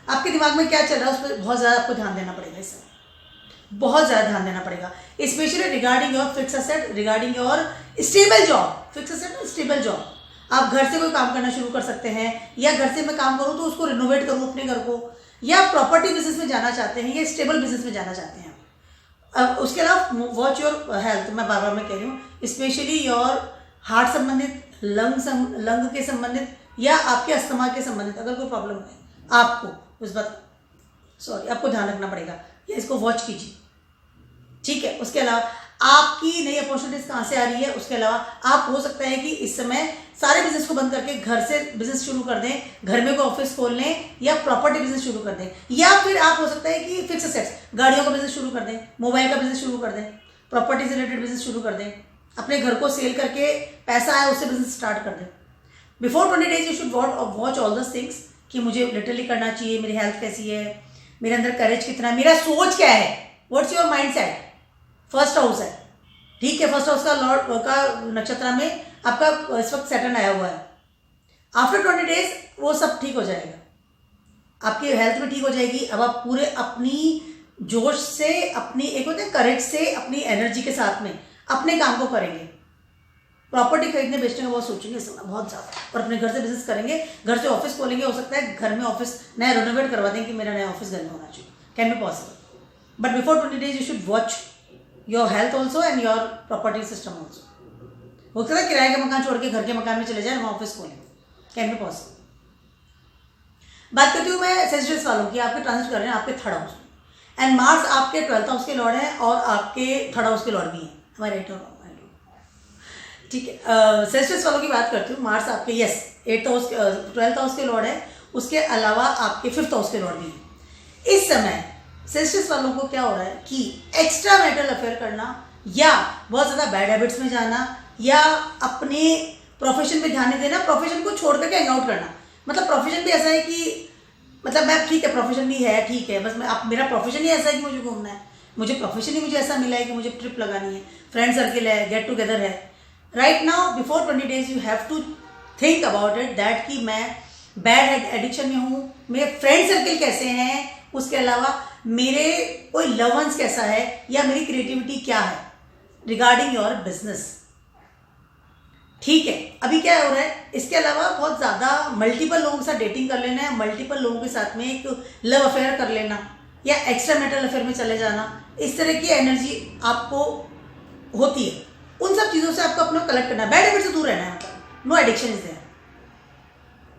S1: आपके दिमाग में क्या चल रहा है उस पर बहुत ज़्यादा आपको ध्यान देना पड़ेगा इस समय, बहुत ज़्यादा ध्यान देना पड़ेगा, specially regarding your fix asset, regarding your stable job. Fix asset, stable job, आप घर से कोई काम करना शुरू कर सकते हैं, या घर से मैं काम करूँ तो उसको रिनोवेट करूँ अपने घर को, या प्रॉपर्टी बिजनेस में जाना चाहते हैं, या स्टेबल बिजनेस में जाना चाहते हैं। अब उसके अलावा वॉच योर हेल्थ, मैं बार बार मैं कह रही हूँ, स्पेशली योर हार्ट संबंधित, लंग के संबंधित, या आपके अस्थमा के संबंधित अगर कोई प्रॉब्लम है आपको, उस बात आपको ध्यान रखना पड़ेगा, या इसको वॉच कीजिए, ठीक है। उसके अलावा आपकी नई अपॉर्चुनिटीज कहाँ से आ रही है, उसके अलावा आप हो सकता है कि इस समय सारे बिजनेस को बंद करके घर से बिजनेस शुरू कर दें, घर में कोई ऑफिस खोल लें, या प्रॉपर्टी बिजनेस शुरू कर दें, या फिर आप हो सकता है कि फिक्स एसेट्स, गाड़ियों का बिजनेस शुरू कर दें, मोबाइल का बिजनेस शुरू कर दें, प्रॉपर्टी से रिलेटेड बिजनेस शुरू कर दें, अपने घर को सेल करके पैसा आए उससे बिजनेस स्टार्ट कर दें। Before 20 days you should watch all दस थिंग्स कि मुझे लिटरली करना चाहिए, मेरी हेल्थ कैसी है, मेरे अंदर करेज कितना है, मेरा सोच क्या है, what's your mind set. 1st house है, ठीक है, 1st हाउस का लॉर्ड का नक्षत्र में आपका इस वक्त सैटर्न आया हुआ है। आफ्टर 20 डेज वो सब ठीक हो जाएगा, आपकी हेल्थ भी ठीक हो जाएगी। अब आप पूरे अपनी जोश से, अपनी एक होते हैं करेज से, अपनी एनर्जी के साथ में अपने काम को करेंगे। प्रॉपर्टी खरीदने बेचने का बहुत सोचेंगे इस समय, बहुत ज़्यादा, और अपने घर से बिजनेस करेंगे, घर से ऑफिस खोलेंगे, हो सकता है घर में ऑफिस नया रेनोवेट करवा देंगे कि मेरा नया ऑफिस घर में होना चाहिए, can be possible. But before 20 days you should watch your health also and your property system also. हो सकता है किराए का मकान छोड़ के घर के मकान में चले जाए, वहाँ ऑफिस खोलें, कैन बी पॉसिबल। बात करती हूँ मैं सेजिटेरियस वालों की, आपके ट्रांजिट कर रहे हैं आपके थर्ड हाउस में, एंड मार्स आपके 12th हाउस के लॉर्ड हैं और आपके थर्ड हाउस के लॉर्ड भी हैं, हमारे राइट और ठीक है। सेजिटेरियस वालों की बात करती हूँ, मार्स आपके 8th हाउस 12th हाउस के लॉर्ड है, उसके अलावा आपके 5th हाउस के लॉर्ड भी हैं। इस समय सेजिटेरियस वालों को क्या हो रहा है कि एक्स्ट्रा मैरिटल अफेयर करना, या बहुत ज़्यादा बैड हैबिट्स में जाना, या अपने प्रोफेशन पे ध्यान नहीं देना, प्रोफेशन को छोड़ करके हैंग आउट करना। मतलब प्रोफेशन भी ऐसा है कि मतलब मैं ठीक है, प्रोफेशन भी है ठीक है, बस मैं अब मेरा प्रोफेशन ही ऐसा है कि मुझे घूमना है, मुझे प्रोफेशन ही मुझे ऐसा मिला है कि मुझे ट्रिप लगानी है, फ्रेंड सर्किल है, गेट टुगेदर है। Right now before 20 days you have to think about it that कि मैं बैड एडिक्शन में हूँ, मेरे फ्रेंड सर्किल कैसे हैं, उसके अलावा मेरे कोई लव वंस कैसा है, या मेरी क्रिएटिविटी क्या है रिगार्डिंग योर बिजनेस। ठीक है, अभी क्या हो रहा है, इसके अलावा बहुत ज़्यादा मल्टीपल लोगों के साथ डेटिंग कर लेना है, मल्टीपल लोगों के साथ में एक लव अफेयर कर लेना, या एक्स्ट्रा मैरिटल अफेयर में चले जाना, इस तरह की एनर्जी आपको होती है। उन सब चीज़ों से आपको अपना कलेक्ट करना है, बैड हैबिट से दूर रहना है, मतलब नो एडिक्शन इज देयर।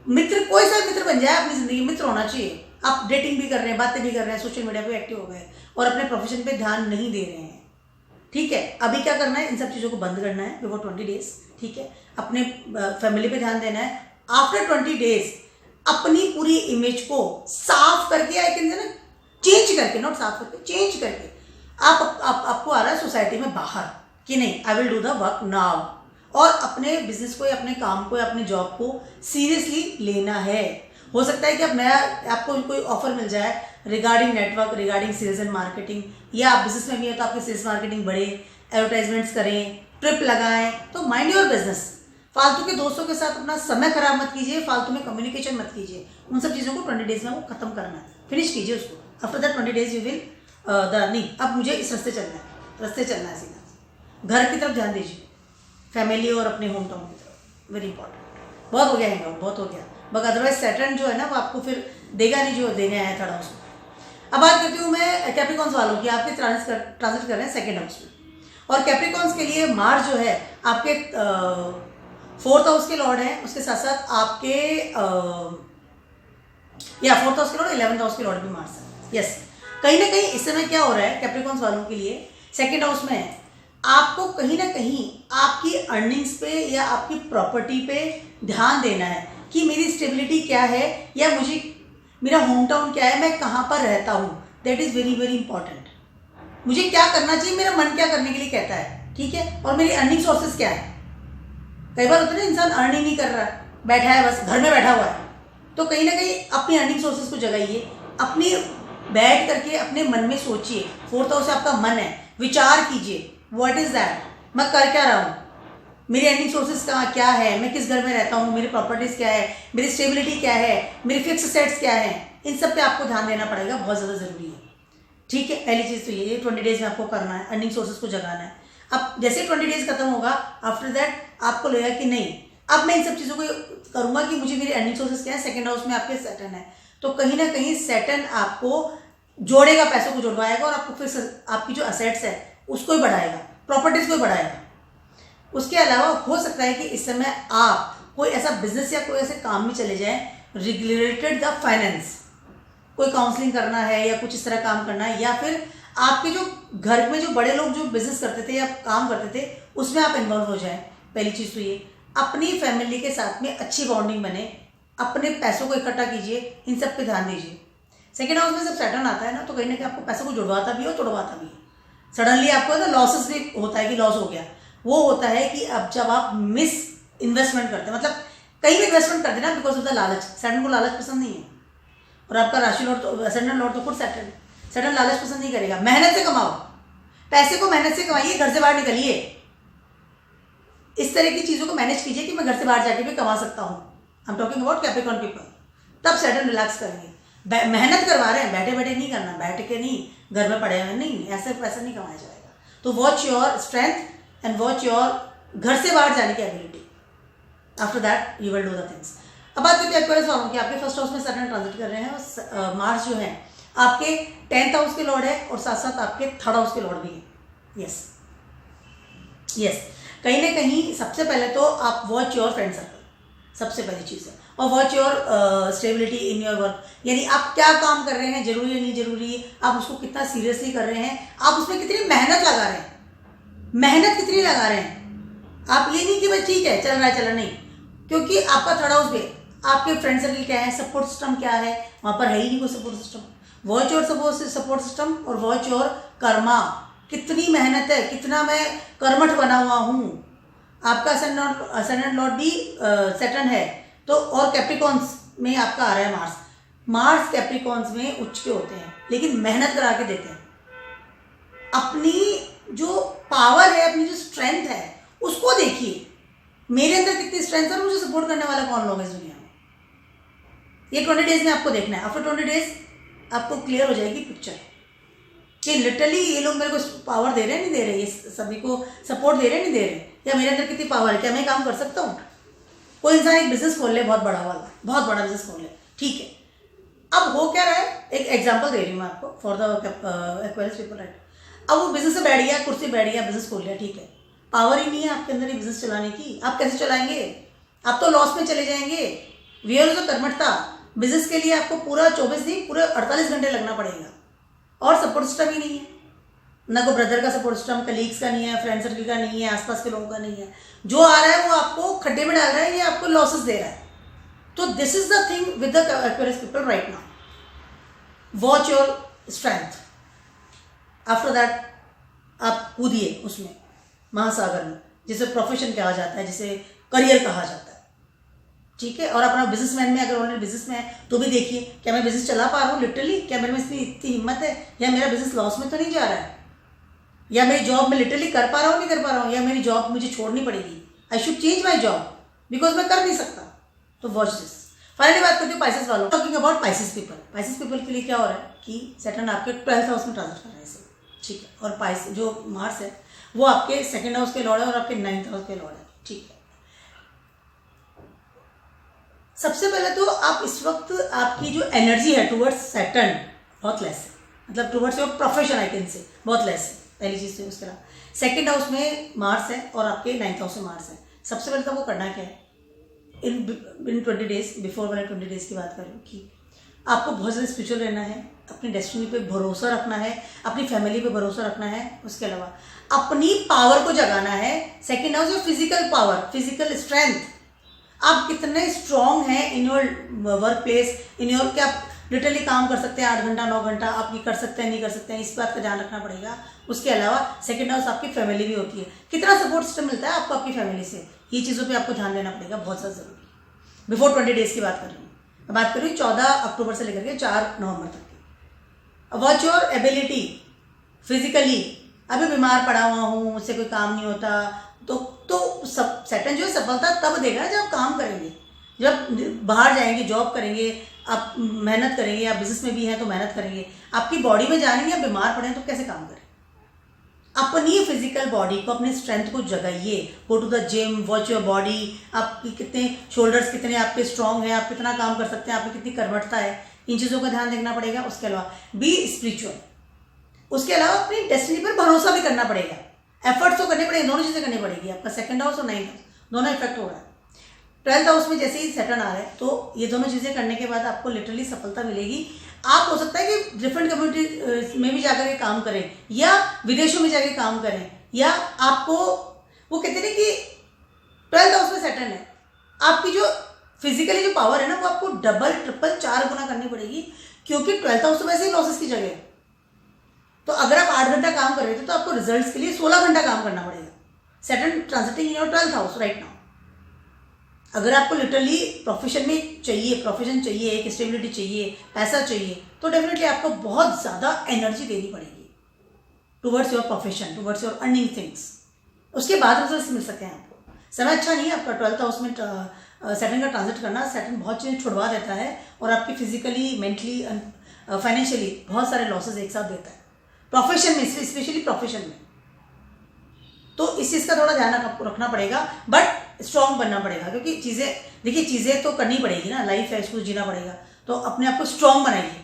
S1: मित्र, कोई सा मित्र बन जाए अपनी ज़िंदगी, मित्र होना चाहिए। आप डेटिंग भी कर रहे हैं, बातें भी कर रहे हैं, सोशल मीडिया पे एक्टिव हो गए और अपने प्रोफेशन पे ध्यान नहीं दे रहे हैं, ठीक है, अभी क्या करना है, इन सब चीज़ों को बंद करना है बिफोर 20 days, ठीक है, अपने फैमिली पे ध्यान देना है। आफ्टर 20 days अपनी पूरी इमेज को साफ करके, आई कैन से ना चेंज करके, नॉट साफ करके, चेंज करके आपको आ रहा है सोसाइटी में बाहर कि नहीं, आई will do the work now, और अपने बिजनेस को या अपने काम को या अपने जॉब को सीरियसली लेना है। हो सकता है कि अब नया आपको कोई ऑफर मिल जाए regarding network, regarding sales and marketing, या आप बिजनेस में भी है तो आपकी सेल्स मार्केटिंग बढ़े, एडवर्टाइजमेंट्स करें, ट्रिप लगाएं, तो माइंड योर बिजनेस। फालतू के दोस्तों के साथ अपना समय खराब मत कीजिए, फालतू में कम्युनिकेशन मत कीजिए, उन सब चीज़ों को 20 days में वो खत्म करना है, फिनिश कीजिए उसको। After that 20 days you will नहीं, अब मुझे इस रास्ते चलना है सीधा, घर की तरफ ध्यान दीजिए, फैमिली और अपने होम टाउन की तरफ, वेरी इंपॉर्टेंट। बहुत हो गया हैंग आउट, बहुत हो गया, बट अदरवाइज सैटर्न जो है ना वो आपको फिर देगा नहीं जो देने आया थर्ड हाउस में। अब बात करती हूँ मैं कैप्रिकॉन्स वालों की, आपके ट्रांजिट कर रहे हैं सेकेंड हाउस में, और कैप्रिकॉन्स के लिए मार्स जो है आपके 4th हाउस के लॉर्ड हैं, उसके साथ साथ आपके 4th हाउस के लॉर्ड, 11th हाउस के लॉर्ड भी मार्स है। यस, कहीं ना कहीं इस समय क्या हो रहा है कैप्रिकॉन्स वालों के लिए, सेकेंड हाउस में आपको कहीं ना कहीं आपकी अर्निंग्स पे या आपकी प्रॉपर्टी पे ध्यान देना है कि मेरी स्टेबिलिटी क्या है, या मुझे मेरा होम टाउन क्या है, मैं कहाँ पर रहता हूँ, that is very very important. मुझे क्या करना चाहिए, मेरा मन क्या करने के लिए कहता है, ठीक है, और मेरी अर्निंग सोर्सेज क्या है। कई बार होता है ना इंसान अर्निंग नहीं कर रहा है, बैठा है, बस घर में बैठा हुआ है, तो कहीं ना कहीं अपनी अर्निंग सोर्सेज को जगाइए, अपनी बैठ करके अपने मन में सोचिए, 4th हाउस से आपका मन है, विचार कीजिए व्हाट इज़ दैट, मैं कर क्या रहा हूँ, मेरी अर्निंग सोर्सेज कहाँ क्या है, मैं किस घर में रहता हूँ, मेरी प्रॉपर्टीज़ क्या है, मेरी स्टेबिलिटी क्या है, मेरी फिक्स सेट्स क्या है, इन सब पे आपको ध्यान देना पड़ेगा, बहुत ज़्यादा ज़रूरी है, ठीक है। पहली चीज़ तो ये 20 days में आपको करना है, अर्निंग सोर्सेज को जगाना है। अब जैसे 20 days खत्म होगा, आफ्टर दैट आपको लगेगा कि नहीं अब मैं इन सब चीज़ों को करूँगा कि मुझे मेरी अर्निंग सोर्सेज क्या है। सेकेंड हाउस में आपके सैटर्न है, तो कहीं ना कहीं सैटर्न आपको जोड़ेगा, पैसों को जुड़वाएगा, और आपको फिर आपकी जो असेट्स है उसको ही बढ़ाएगा, प्रॉपर्टीज़ को ही बढ़ाएगा। उसके अलावा हो सकता है कि इस समय आप कोई ऐसा बिजनेस या कोई ऐसे काम में चले जाएं रिलेटेड द फाइनेंस, कोई काउंसलिंग करना है या कुछ इस तरह काम करना है, या फिर आपके जो घर में जो बड़े लोग जो बिजनेस करते थे या काम करते थे उसमें आप इन्वॉल्व हो जाएं। पहली चीज़ तो ये, अपनी फैमिली के साथ में अच्छी बॉन्डिंग बने, अपने पैसों को इकट्ठा कीजिए, इन सब पे ध्यान दीजिए। सेकेंड हाउस में जब सैटर्न आता है ना, तो कहीं ना कहीं आपको पैसों को जुड़वाता भी हो, तोड़वाता भी है। सडनली आपको ना लॉसेस भी होता है कि लॉस हो गया, वो होता है कि अब जब आप मिस इन्वेस्टमेंट करते हैं, मतलब कहीं भी इन्वेस्टमेंट करते हैं ना बिकॉज ऑफ द लालच। सैटर्न को लालच पसंद नहीं है, और आपका राशि लॉर्ड तो असेंडेंट लॉर्ड तो खुद सैटर्न लालच पसंद नहीं करेगा। मेहनत से कमाओ, पैसे को मेहनत से कमाइए, घर से बाहर निकलिए, इस तरह की चीज़ों को मैनेज कीजिए कि मैं घर से बाहर जाके भी कमा सकता हूँ। आई am talking about Capricorn people, तब सैटर्न रिलैक्स करेंगे। मेहनत करवा रहे हैं, बैठे बैठे नहीं करना, बैठ के नहीं, घर में पड़े हुए नहीं, ऐसे पैसा नहीं कमाया जाएगा। तो watch your strength and watch your घर से बाहर जाने की ability. After that you will do the things. अब बात करते हैं एक्वेरियस वालों की। आपके फर्स्ट हाउस में सैटर्न ट्रांजिट कर रहे हैं और मार्स जो है आपके 10th हाउस के लॉर्ड है और साथ साथ आपके 3rd हाउस के लॉर्ड भी है। यस यस, कहीं ना कहीं सबसे पहले तो आप वॉच योर फ्रेंड सर्कल, सबसे पहली चीज़ है, और watch your stability in your work. यानी आप क्या काम कर रहे हैं, जरूरी है नहीं जरूरी है, आप उसको कितना सीरियसली कर रहे हैं, आप उसमें कितनी मेहनत लगा रहे हैं, मेहनत कितनी लगा रहे हैं। आप ये नहीं कि भाई ठीक है चल रहा है चल रहा नहीं, क्योंकि आपका 3rd हाउस भी, आपके फ्रेंड सर्कल क्या है, सपोर्ट सिस्टम क्या है, वहाँ पर है ही नहीं कोई support system. Watch your support system और वॉच योर कर्मा, कितनी मेहनत है, कितना मैं कर्मठ बना हुआ हूँ। आपका असेंडेंट लॉर्ड भी सैटर्न है तो, और कैप्रिकॉन्स में आपका आ रहा है मार्स। मार्स कैप्रिकॉन्स में उच्च के होते हैं लेकिन मेहनत करा के देते हैं। अपनी जो पावर है, अपनी जो स्ट्रेंथ है उसको देखिए, मेरे अंदर कितनी स्ट्रेंथ है और मुझे सपोर्ट करने वाला कौन लोग है इस दुनिया में। ये 20 डेज में आपको देखना है। आफ्टर 20 डेज आपको क्लियर हो जाएगी पिक्चर कि लिटरली ये लोग मेरे को पावर दे रहे हैं नहीं दे रहे, ये सभी को सपोर्ट दे रहे हैं नहीं दे रहे, या मेरे अंदर कितनी पावर है, क्या मैं काम कर सकता हूँ। कोई इंसान एक बिजनेस खोल ले, बहुत बड़ा वाला, बहुत बड़ा बिजनेस खोल ले, ठीक है। अब हो क्या रहा है, एक एग्जाम्पल दे रही हूँ मैं आपको for the Aquarius people, right. अब वो बिजनेस से बैठ गया, कुर्सी बैठ गया, बिजनेस खोल लिया, ठीक है। पावर ही नहीं है आपके अंदर ये बिजनेस चलाने की, आप कैसे चलाएंगे, आप तो लॉस में चले जाएंगे। वीयर जो कर्मठता, बिजनेस के लिए आपको पूरा 24 नहीं पूरे 48 घंटे लगना पड़ेगा, और सपोर्ट सिस्टम ही नहीं है, ना कोई ब्रदर का सपोर्ट सिस्टम, कलीग्स का नहीं है, फ्रेंड सर्कल का नहीं है, आसपास के लोगों का नहीं है। जो आ रहा है वो आपको खड्डे में डाल रहा है, ये आपको लॉसेस दे रहा है। तो this is the thing with the Aquarius people right now. Watch your strength. After that आप कूदिए उसमें महासागर में, जिसे प्रोफेशन कहा जाता है, जिसे करियर कहा जाता है, ठीक है। और अपना बिजनेसमैन में अगर ऑलरेडी बिजनेस में है तो भी देखिए, क्या मैं बिजनेस चला पा रहा हूँ लिटरली, क्या मेरे में इतनी हिम्मत है, या मेरा बिजनेस लॉस में तो नहीं जा रहा है, या मेरी जॉब में लिटरली कर पा रहा हूँ नहीं कर पा रहा हूँ, या मेरी जॉब मुझे छोड़नी पड़ेगी, I should change my job because मैं कर नहीं सकता। तो वॉच दिस। फाइनली बात करती हूँ पाइसेस वालों, talking about Pisces people. Pisces people के लिए क्या हो रहा है कि सैटर्न आपके 12th हाउस में ट्रांजिट कर रहा है इसे, ठीक है। और पाइस जो मार्स है वो आपके 2nd हाउस के लॉर्ड है और आपके 9th हाउस के लॉर्ड है, ठीक है। सबसे पहले तो आप इस वक्त आपकी जो एनर्जी है टुवर्ड्स सैटर्न बहुत लेस है, मतलब towards your profession I can say बहुत लेस है, पहली चीज़ तो। उसके अलावा 2nd हाउस में मार्स है और आपके 9th हाउस में मार्स है। सबसे पहले तो वो करना क्या है इन 20 डेज, बिफोर वाले 20 डेज की बात करूँ कि आपको बहुत ज़्यादा स्पिरिचुअल रहना है, अपनी डेस्टिनी पे भरोसा रखना है, अपनी फैमिली पे भरोसा रखना है। उसके अलावा अपनी पावर को जगाना है। 2nd house your physical power, physical strength, आप कितने स्ट्रॉन्ग हैं in your work place, in your, क्या आप लिटरली काम कर सकते हैं 8 घंटा 9 घंटा, आप ये कर सकते हैं नहीं कर सकते हैं, इस बात का ध्यान रखना पड़ेगा। उसके अलावा 2nd हाउस आपकी फैमिली भी होती है, कितना सपोर्ट सिस्टम मिलता है आपको आपकी फैमिली से, ये चीज़ों पे आपको ध्यान देना पड़ेगा, बहुत ज़्यादा जरूरी। बिफोर 20 डेज की बात कर रही हूँ, मैं बात कर रही हूँ 14 अक्टूबर से लेकर के 4 नवंबर तक की। वॉच योर एबिलिटी फिजिकली, अभी बीमार पड़ा हुआ हूँ, मुझसे कोई काम नहीं होता, तो सब सैटर्न जो है सफलता तब देगा जब काम करेंगे, जब बाहर जाएंगे, जॉब करेंगे, आप मेहनत करेंगे, आप बिजनेस में भी हैं तो मेहनत करेंगे। आपकी बॉडी में जानेंगे, आप बीमार पड़े तो कैसे काम करें। अपनी फिजिकल बॉडी को, अपने स्ट्रेंथ को जगाइए, go to the gym, watch your body, आपकी कितने शोल्डर्स कितने आपके स्ट्रांग हैं, आप कितना काम कर सकते हैं, आपकी कितनी कर्मठता है, इन चीज़ों का ध्यान देखना पड़ेगा। उसके अलावा बी स्पिरिचुअल, उसके अलावा अपनी डेस्टिनी पर भरोसा भी करना पड़ेगा, एफर्ट्स तो करने पड़ेंगे, दोनों चीज़ें करनी पड़ेगी। आपका 2nd हाउस और 9th हाउस दोनों इफेक्ट हो रहा है। 12th हाउस में जैसे ही सैटर्न आ रहा है तो ये दोनों चीज़ें करने के बाद आपको लिटरली सफलता मिलेगी। आप हो सकता है कि डिफरेंट कम्युनिटी में भी जाकर के काम करें, या विदेशों में जाकर काम करें, या आपको वो कहते हैं कि 12th हाउस में सैटर्न है, आपकी जो फिजिकली जो पावर है ना वो आपको डबल ट्रिपल 4 गुना करनी पड़ेगी, क्योंकि 12th हाउस तो वैसे ही लॉसेस की जगह है। तो अगर आप 8 घंटा काम कर रहे थे तो आपको रिजल्ट्स के लिए 16 घंटा काम करना पड़ेगा। Saturn transiting in your 12th house right now. अगर आपको लिटरली प्रोफेशन में चाहिए, प्रोफेशन चाहिए, एक स्टेबिलिटी चाहिए, पैसा चाहिए, तो डेफिनेटली आपको बहुत ज़्यादा एनर्जी देनी पड़ेगी towards your profession, towards your earning things. उसके बाद रिजल्ट्स मिल सकते हैं आपको। समय अच्छा नहीं है आपका 12th हाउस में सैटर्न का ट्रांजिट करना। सैटर्न बहुत चीज़ें छुड़वा देता है और आपकी फिजिकली, मेंटली, फाइनेंशियली बहुत सारे लॉसेस एक साथ देता है, प्रोफेशन में, स्पेशली प्रोफेशन में। तो इस चीज़ का थोड़ा ध्यान आपको रखना पड़ेगा, बट स्ट्रांग बनना पड़ेगा, क्योंकि चीज़ें तो करनी पड़ेगी ना, लाइफ है, इसको जीना पड़ेगा। तो अपने आप को स्ट्रांग बनाइए,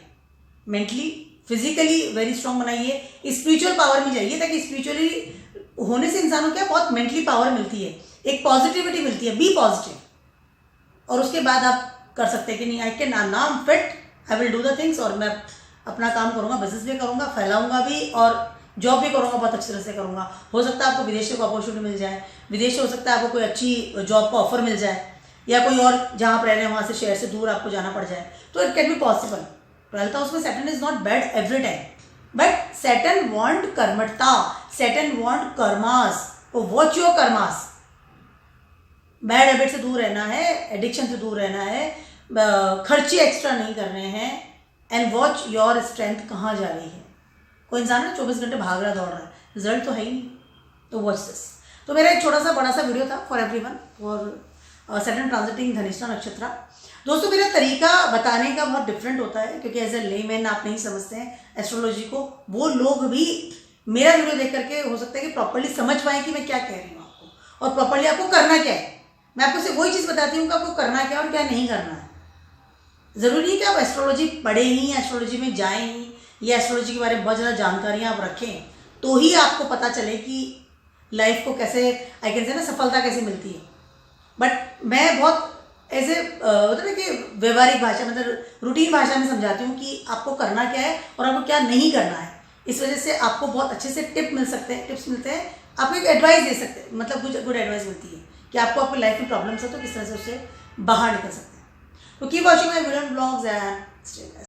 S1: मेंटली फिजिकली वेरी स्ट्रांग बनाइए, स्पिरिचुअल पावर भी चाहिए, ताकि स्पिरिचुअली होने से इंसान को क्या बहुत मेंटली पावर मिलती है, एक पॉजिटिविटी मिलती है, बी पॉजिटिव। और उसके बाद आप कर सकते हैं कि नहीं, I can, now I am fit, I will do the things, और मैं अपना काम करूँगा, बिजनेस भी करूँगा, फैलाऊंगा भी, और जॉब भी करूँगा, बहुत अच्छी तरह से करूँगा। हो सकता है आपको विदेश को अपॉर्चुनिटी मिल जाए, विदेश से हो सकता है आपको कोई अच्छी जॉब का ऑफर मिल जाए, या कोई और जहाँ आप रह रहे हैं वहाँ से शहर से दूर आपको जाना पड़ जाए, तो it can be possible. 12th house में Saturn is not bad every time, but Saturn want कर्मठता, Saturn want karmas, watch your karmas. Bad habit से दूर रहना है, एडिक्शन से दूर रहना है, खर्चे एक्स्ट्रा नहीं करने हैं, एंड वॉच योर स्ट्रेंथ कहाँ जा रही है। कोई इंसान है 24 घंटे भाग रहा दौड़ रहा है, रिजल्ट तो है ही नहीं, तो वॉच दिस। तो मेरा एक छोटा सा बड़ा सा वीडियो था for everyone, for Saturn transiting Dhanishtha नक्षत्र। दोस्तों मेरा तरीका बताने का बहुत डिफरेंट होता है, क्योंकि एज ए लेमैन आप नहीं समझते हैं एस्ट्रोलॉजी को, वो लोग भी मेरा वीडियो देख करके हो सकता है कि प्रॉपर्ली समझ पाए कि मैं क्या कह रही हूँ आपको, और प्रॉपर्ली आपको करना क्या है। मैं आपको सिर्फ वही चीज़ बताती हूँ कि आपको करना क्या और क्या नहीं करना है। ज़रूरी है कि आप एस्ट्रोलॉजी पढ़े ही, एस्ट्रोलॉजी में जाएं ही, या एस्ट्रोलॉजी के बारे में बहुत ज़्यादा जानकारियाँ आप रखें, तो ही आपको पता चले कि लाइफ को कैसे, आई कैन से ना, सफलता कैसे मिलती है। बट मैं बहुत ऐसे होता है कि व्यवहारिक भाषा, मतलब रूटीन भाषा में समझाती हूँ कि आपको करना क्या है और आपको क्या नहीं करना है। इस वजह से आपको बहुत अच्छे से टिप्स मिलते हैं, आपको एक एडवाइस दे सकते हैं, मतलब कुछ गुड एडवाइस मिलती है कि आपको आपकी लाइफ में प्रॉब्लम्स है तो किस तरह से उससे बाहर निकल सकते हैं। तो keep watching my video blogs and stay